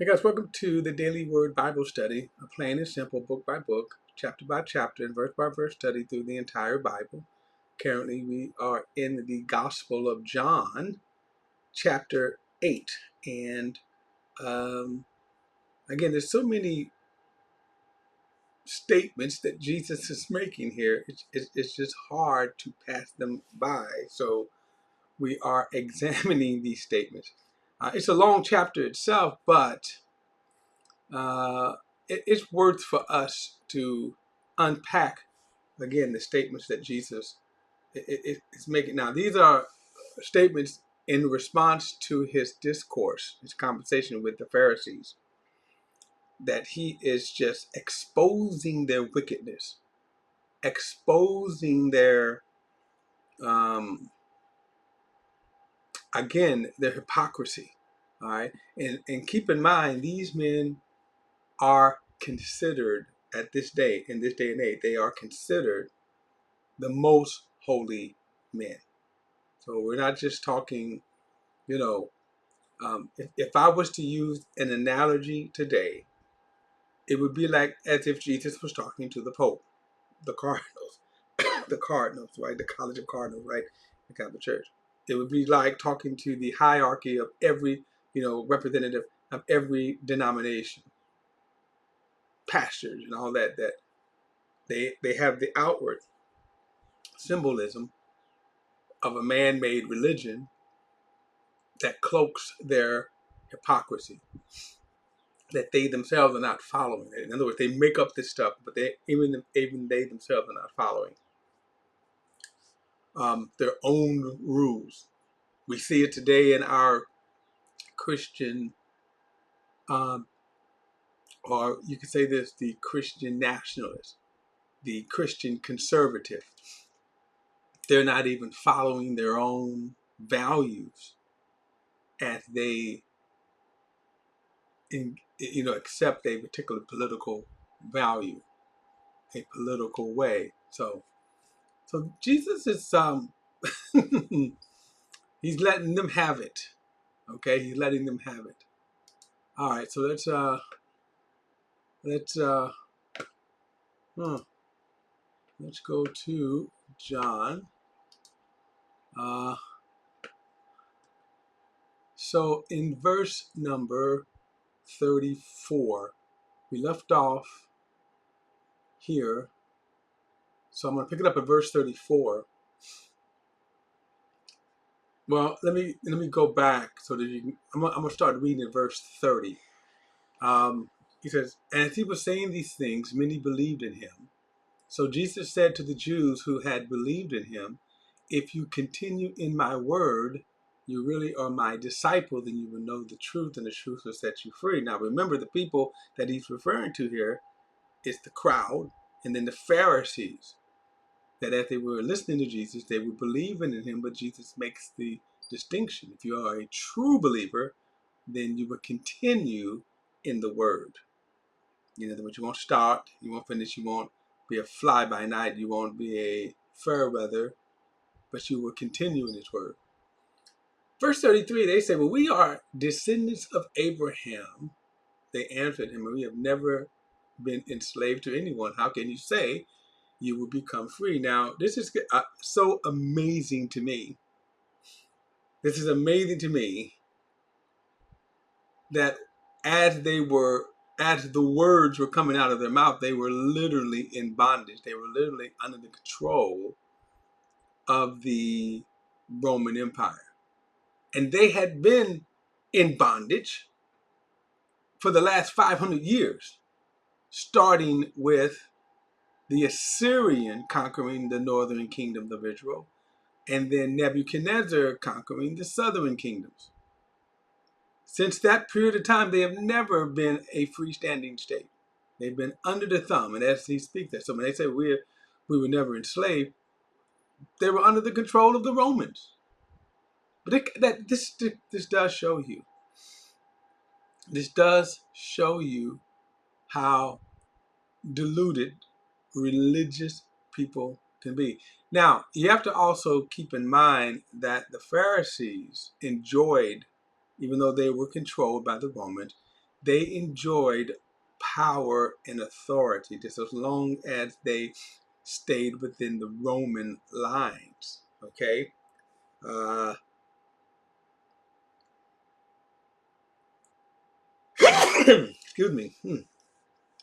Hey guys, welcome to the Daily Word Bible Study, a plain and simple book by book, chapter by chapter, and verse by verse study through the entire Bible. Currently, we are in the Gospel of John, chapter 8. And again, there's so many statements that Jesus is making here. It's just hard to pass them by. So we are examining these statements. It's a long chapter itself, but uh, it's worth for us to unpack again the statements that Jesus is making. Now, these are statements in response to his discourse, his conversation with the Pharisees, that he is just exposing their wickedness, exposing their um, again their hypocrisy. All right, and keep in mind these men are considered at this day, in this day and age, they are considered the most holy men. So we're not just talking, you know, if I was to use an analogy today, it would be like as if Jesus was talking to the Pope, the Cardinals, the Cardinals, right? The College of Cardinals, right? The Catholic Church. It would be like talking to the hierarchy of every, representative of every denomination, pastors and all that, that they have the outward symbolism of a man-made religion that cloaks their hypocrisy, that they themselves are not following it. In other words, they make up this stuff, but even they themselves are not following their own rules. We see it today in our Christian, um, or you could say this, the Christian nationalist, the Christian conservative. They're not even following their own values as they accept a particular political value, a political way. So Jesus is he's letting them have it. Okay, he's letting them have it. All right, so let's go to John. So in verse number 34, we left off here. So I'm going to pick it up at verse 34. Well, let me go back so that you can. I'm gonna start reading at verse 30. He says, "And as he was saying these things, many believed in him. So Jesus said to the Jews who had believed in him, 'If you continue in my word, you really are my disciple. Then you will know the truth, and the truth will set you free.'" Now, remember, the people that he's referring to here is the crowd, and then the Pharisees. That as they were listening to Jesus, they were believing in him, but Jesus makes the distinction. If you are a true believer, then you will continue in the word. In other words, you won't start, you won't finish, you won't be a fly by night, you won't be a fair weather, but you will continue in his word. Verse 33, they say, "Well, we are descendants of Abraham." They answered him, "We have never been enslaved to anyone. How can you say you will become free?" Now, this is so amazing to me. This is amazing to me that as the words were coming out of their mouth, they were literally in bondage. They were literally under the control of the Roman Empire. And they had been in bondage for the last 500 years, starting with the Assyrian conquering the northern kingdom of Israel, and then Nebuchadnezzar conquering the southern kingdoms. Since that period of time, they have never been a freestanding state. They've been under the thumb, and as he speaks that. So when they say we were never enslaved, they were under the control of the Romans. But this does show you. This does show you how deluded religious people can be. Now, you have to also keep in mind that the Pharisees enjoyed, even though they were controlled by the Romans, they enjoyed power and authority just as long as they stayed within the Roman lines. Okay. Excuse me.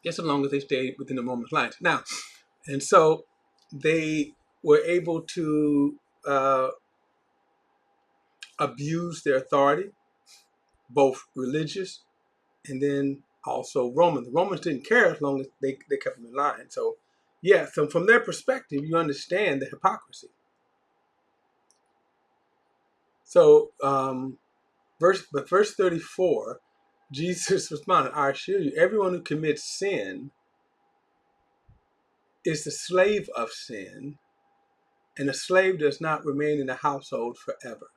Just as long as they stayed within the Roman lines. Now, and so they were able to abuse their authority, both religious and then also Roman. The Romans didn't care as long as they kept them in line. So, yeah, so from their perspective, you understand the hypocrisy. So, verse 34, Jesus responded, I assure you, everyone who commits sin is the slave of sin, and a slave does not remain in the household forever.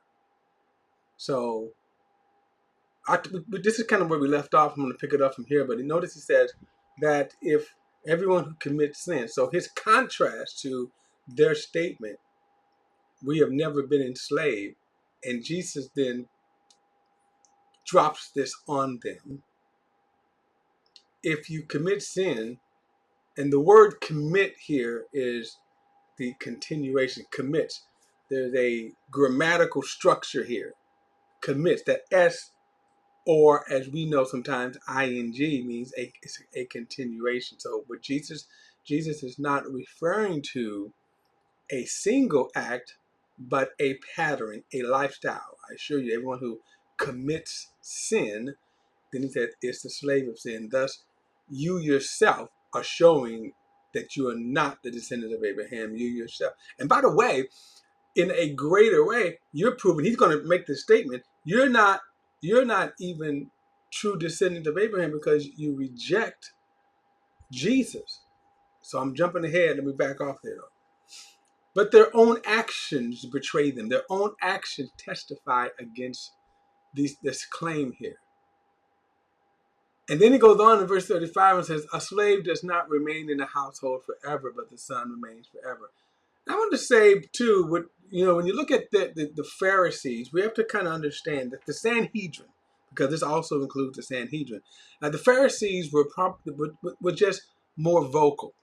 So, this is kind of where we left off. I'm going to pick it up from here. But notice he says that if everyone who commits sin, so his contrast to their statement, we have never been enslaved, and Jesus then drops this on them. If you commit sin, and the word commit here is the continuation, commits. There's a grammatical structure here. Commits, that S, or as we know sometimes, ing means a continuation. So, but Jesus is not referring to a single act, but a pattern, a lifestyle. I assure you, everyone who commits sin, then he said, is the slave of sin. Thus, you yourself are showing that you are not the descendant of Abraham, you yourself. And by the way, in a greater way, you're proving, he's going to make this statement, you're not even true descendant of Abraham because you reject Jesus. So I'm jumping ahead. Let me back off there. But their own actions betray them. Their own actions testify against this claim here. And then he goes on in verse 35 and says, a slave does not remain in the household forever, but the son remains forever. I want to say, too, when you look at the Pharisees, we have to kind of understand that the Sanhedrin, because this also includes the Sanhedrin. Now, the Pharisees were just more vocal.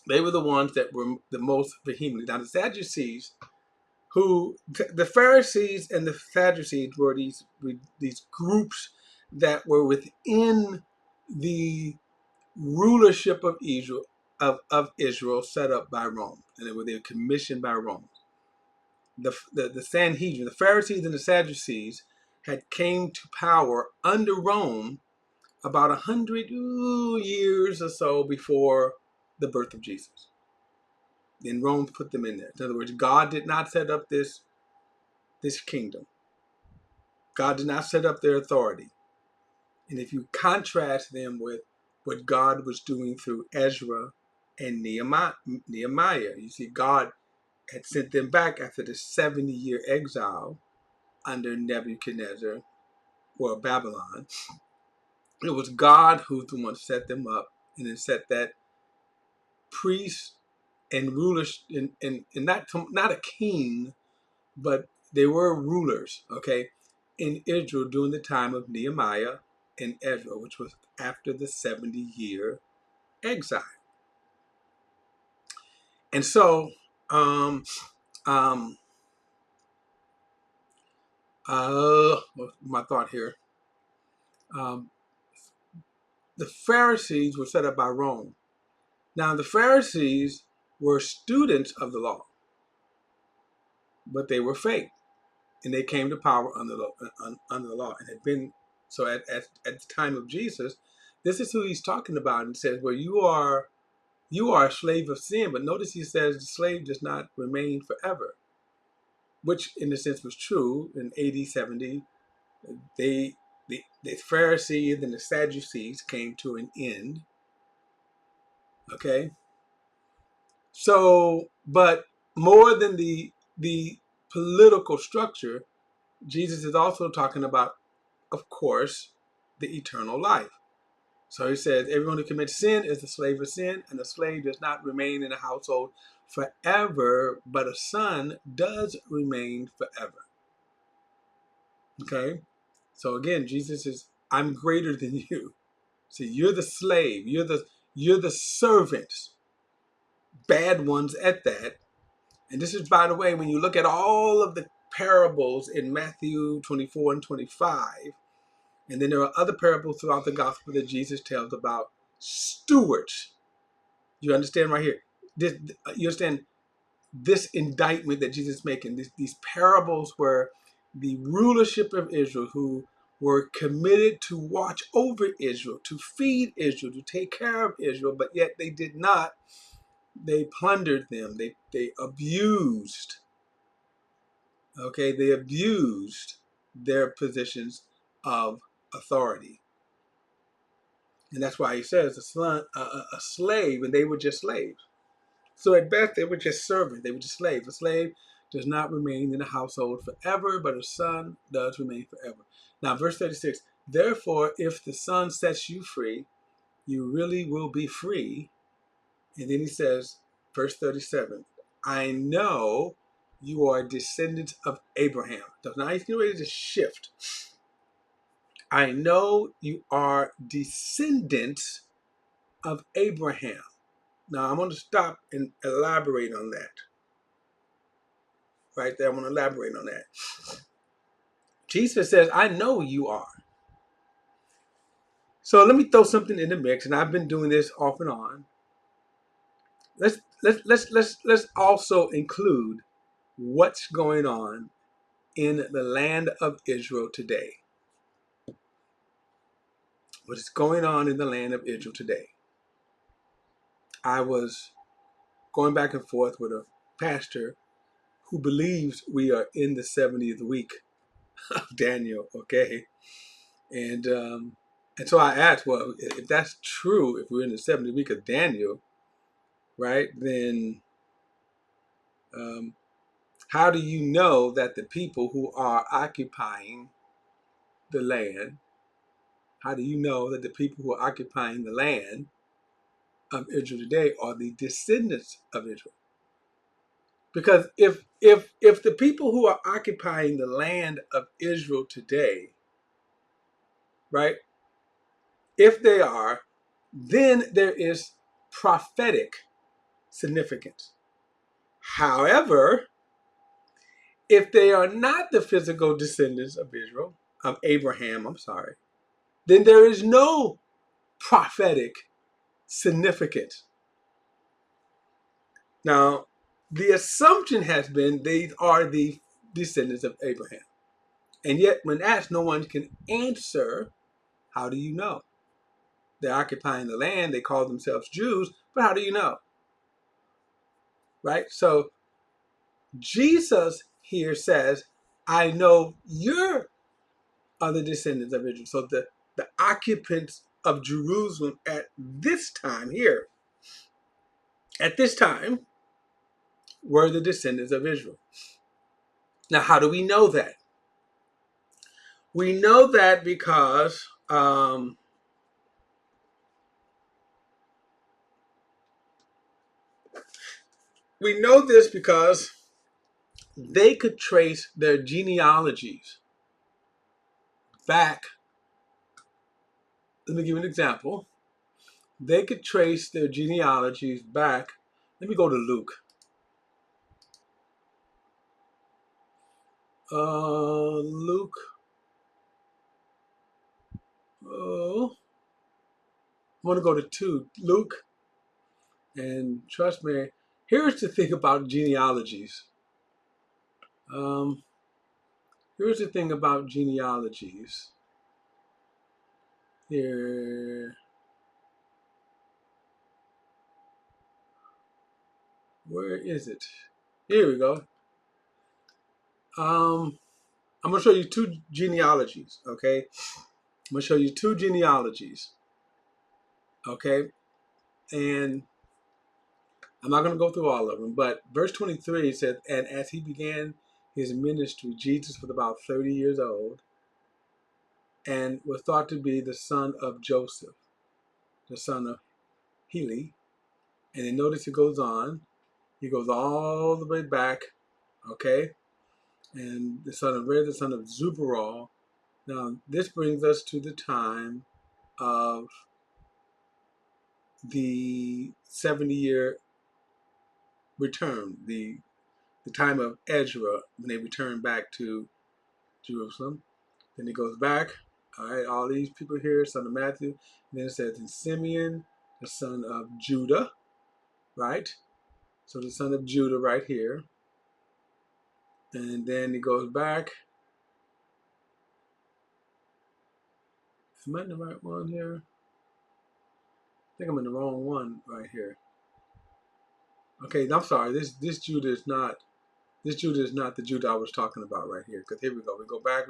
They were the ones that were the most vehement. Now, the Sadducees, the Pharisees and the Sadducees were these groups that were within the rulership of Israel set up by Rome, and they were commissioned by Rome. The Sanhedrin, the Pharisees and the Sadducees, had came to power under Rome about 100 years or so before the birth of Jesus. Then Rome put them in there. In other words, God did not set up this kingdom. God did not set up their authority. And if you contrast them with what God was doing through Ezra and Nehemiah, you see God had sent them back after the 70-year exile under Nebuchadnezzar or Babylon. It was God who the one set them up and then set that priest and rulers and not a king, but they were rulers, okay, in Israel during the time of Nehemiah and Ezra, which was after the 70-year exile. And so, my thought here, the Pharisees were set up by Rome. Now, the Pharisees were students of the law, but they were fake, and they came to power under the law, and had been so at the time of Jesus. This is who he's talking about, and says, "Well, you are a slave of sin." But notice he says the slave does not remain forever, which in a sense was true. In AD 70, the Pharisees and the Sadducees came to an end. Okay, so but more than the political structure, Jesus is also talking about, of course, the eternal life. So he says, everyone who commits sin is a slave of sin, and a slave does not remain in a household forever, but a son does remain forever. Okay? So again, Jesus is I'm greater than you. See, you're the slave. You're the servant. Bad ones at that. And this is, by the way, when you look at all of the parables in Matthew 24 and 25, and then there are other parables throughout the gospel that Jesus tells about stewards. You understand right here? You understand this indictment that Jesus is making, these parables where the rulership of Israel, who were committed to watch over Israel, to feed Israel, to take care of Israel, but yet they did not. They plundered them. They abused. Okay, they abused their positions of authority. And that's why he says a slave, and they were just slaves. So at best, they were just servants. They were just slaves. A slave does not remain in the household forever, but a son does remain forever. Now, verse 36, therefore, if the son sets you free, you really will be free. And then he says, verse 37, I know you are descendants of Abraham. So now he's getting ready to shift. I know you are descendants of Abraham. Now, I'm going to stop and elaborate on that. Right there, I'm going to elaborate on that. Jesus says, I know you are. So let me throw something in the mix, and I've been doing this off and on. Let's also include what's going on in the land of Israel today. What is going on in the land of Israel today? I was going back and forth with a pastor who believes we are in the 70th week of Daniel, okay? And so I asked, well, if that's true, if we're in the 70th week of Daniel, right, then how do you know that the people who are occupying the land, how do you know that the people who are occupying the land of Israel today are the descendants of Israel? Because if the people who are occupying the land of Israel today, right, if they are, then there is prophetic significance. However, if they are not the physical descendants of Israel, of Abraham, then there is no prophetic significance. Now, the assumption has been they are the descendants of Abraham. And yet, when asked, no one can answer, how do you know? They're occupying the land, they call themselves Jews, but how do you know? Right? So, Jesus here says, I know you're the descendants of Israel. So, the occupants of Jerusalem at this time here, at this time, were the descendants of Israel. Now, how do we know that? We know that because we know this because they could trace their genealogies back. Let me give you an example. They could trace their genealogies back. Let me go to Luke. Luke. Oh, I want to go to 2. Luke. And trust me, here's the thing about genealogies. Here's the thing about genealogies. Here. Where is it? Here we go. I'm going to show you 2 genealogies, okay? I'm going to show you 2 genealogies, okay? And I'm not going to go through all of them, but verse 23 says, and as he began his ministry, Jesus was about 30 years old and was thought to be the son of Joseph, the son of Heli. And then notice it goes on. He goes all the way back, okay? And the son of Red, the son of Zubarol, Now, this brings us to the time of the 70-year return, the time of Ezra, when they return back to Jerusalem. Then it goes back. All right, all these people here, son of Matthew. And then it says, in Simeon, the son of Judah, right? So the son of Judah right here. And then it goes back. Am I in the right one here? I think I'm in the wrong one right here. Okay, I'm sorry. This Judah is not the Judah I was talking about right here. Because here we go. We go back.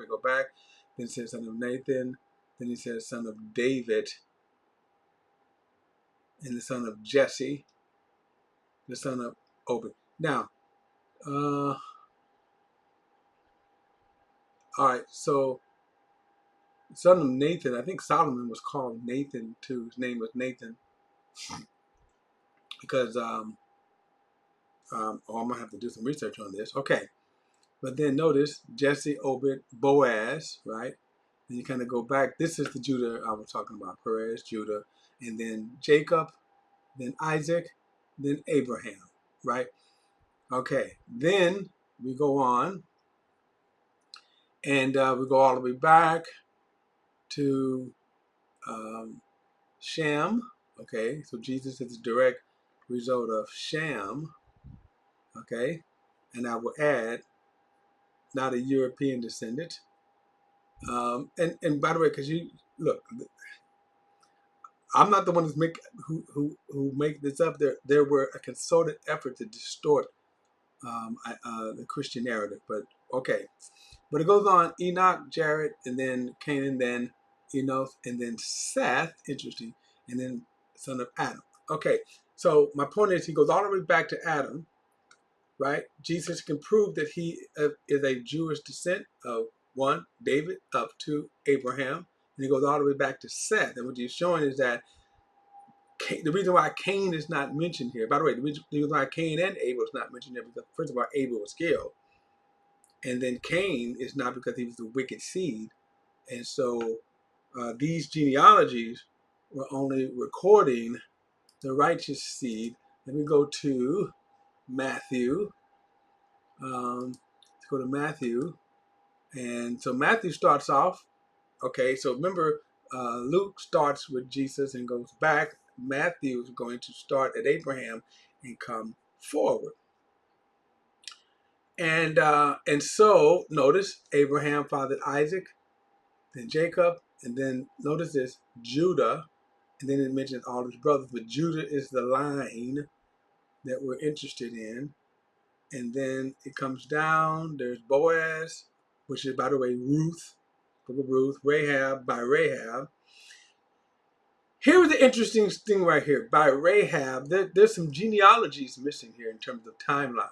Then it says son of Nathan. Then he says son of David. And the son of Jesse. The son of Obed. Now, all right. So, son of Nathan. I think Solomon was called Nathan too. His name was Nathan because I'm gonna have to do some research on this. Okay. But then notice Jesse, Obed, Boaz, right? And you kind of go back. This is the Judah I was talking about. Perez, Judah, and then Jacob, then Isaac, then Abraham, right? Okay. Then we go on, and we go all the way back to Shem. Okay. So Jesus is a direct result of Shem. Okay. And I will add, not a European descendant. And by the way, because you look, I'm not the one who make this up. There were a concerted effort to distort the Christian narrative, but okay. But it goes on: Enoch, Jared, and then Canaan, then Enos, and then Seth. Interesting, and then son of Adam. Okay, so my point is, he goes all the way back to Adam, right? Jesus can prove that he is a Jewish descent of one, David, up to Abraham, and he goes all the way back to Seth. And what he's showing is that the reason why Cain is not mentioned here, by the way, the reason why Cain and Abel is not mentioned here, because first of all, Abel was killed. And then Cain is not, because he was the wicked seed. And so these genealogies were only recording the righteous seed. Let me go to Matthew. Let's go to Matthew. And so Matthew starts off, okay, so remember, Luke starts with Jesus and goes back. Matthew is going to start at Abraham and come forward. And so notice Abraham fathered Isaac, then Jacob, and then notice this, Judah, and then it mentions all his brothers, but Judah is the line that we're interested in. And then it comes down, there's Boaz, which is, by the way, Ruth, book of Ruth, Rahab, by Rahab. Here's the interesting thing right here. By Rahab, there's some genealogies missing here in terms of timeline.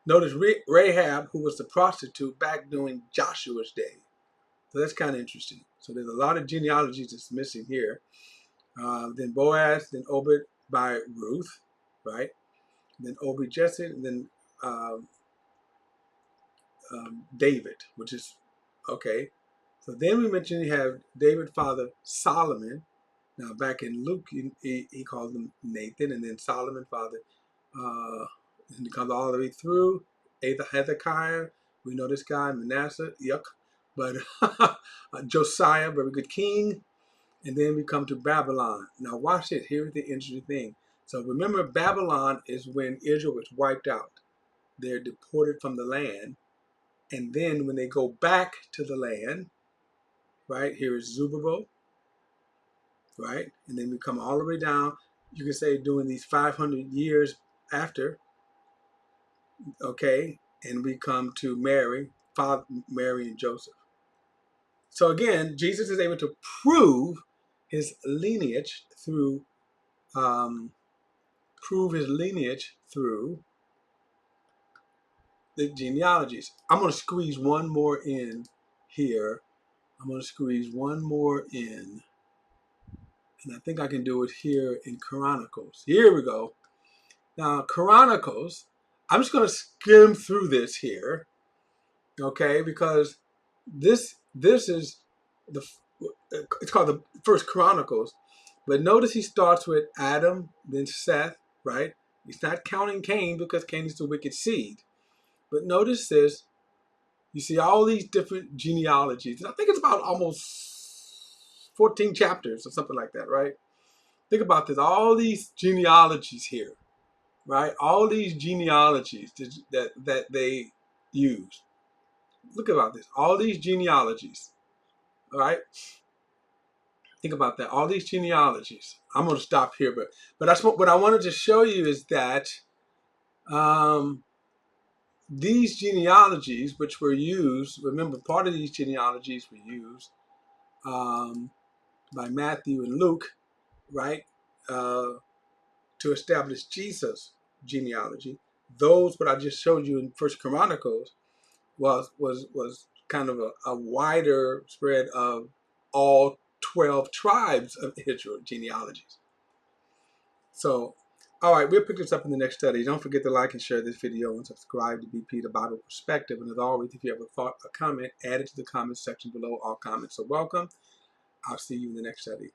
Notice Rahab, who was the prostitute back during Joshua's day. So that's kind of interesting. So there's a lot of genealogies that's missing here. Then Boaz, then Obed by Ruth, right? Then Obed Jesse, and then David, which is, okay. So then we mentioned you have David father Solomon. Now back in Luke, he calls him Nathan, and then Solomon father, and he comes all the way through. Hezekiah, we know this guy, Manasseh, yuck. But Josiah, very good king. And then we come to Babylon. Now watch it. Here's the interesting thing. So remember, Babylon is when Israel was wiped out. They're deported from the land. And then when they go back to the land, right, here is Zerubbabel, right? And then we come all the way down. You can say during these 500 years after, okay, and we come to Mary, Father Mary and Joseph. So again, Jesus is able to prove his lineage through the genealogies. I'm going to squeeze one more in here. And I think I can do it here in Chronicles. Here we go. Now, Chronicles, I'm just going to skim through this here, okay, because this is the it's called the First Chronicles, but notice he starts with Adam, then Seth, right? He's not counting Cain because Cain is the wicked seed. But notice this: you see all these different genealogies. I think it's about almost 14 chapters or something like that, right? Think about this: all these genealogies here, right? All these genealogies that they use. Look about this: all these genealogies, all right? Think about that. All these genealogies. I'm going to stop here, but that's what I wanted to show you is that um, these genealogies, which were used, remember, part of these genealogies were used by Matthew and Luke, right, to establish Jesus' genealogy. Those, what I just showed you in First Chronicles, was kind of a wider spread of all 12 tribes of Israel genealogies. So, all right, we'll pick this up in the next study. Don't forget to like and share this video and subscribe to BP, the Bible Perspective. And as always, if you have a thought, a comment, add it to the comment section below. All comments are welcome. I'll see you in the next study.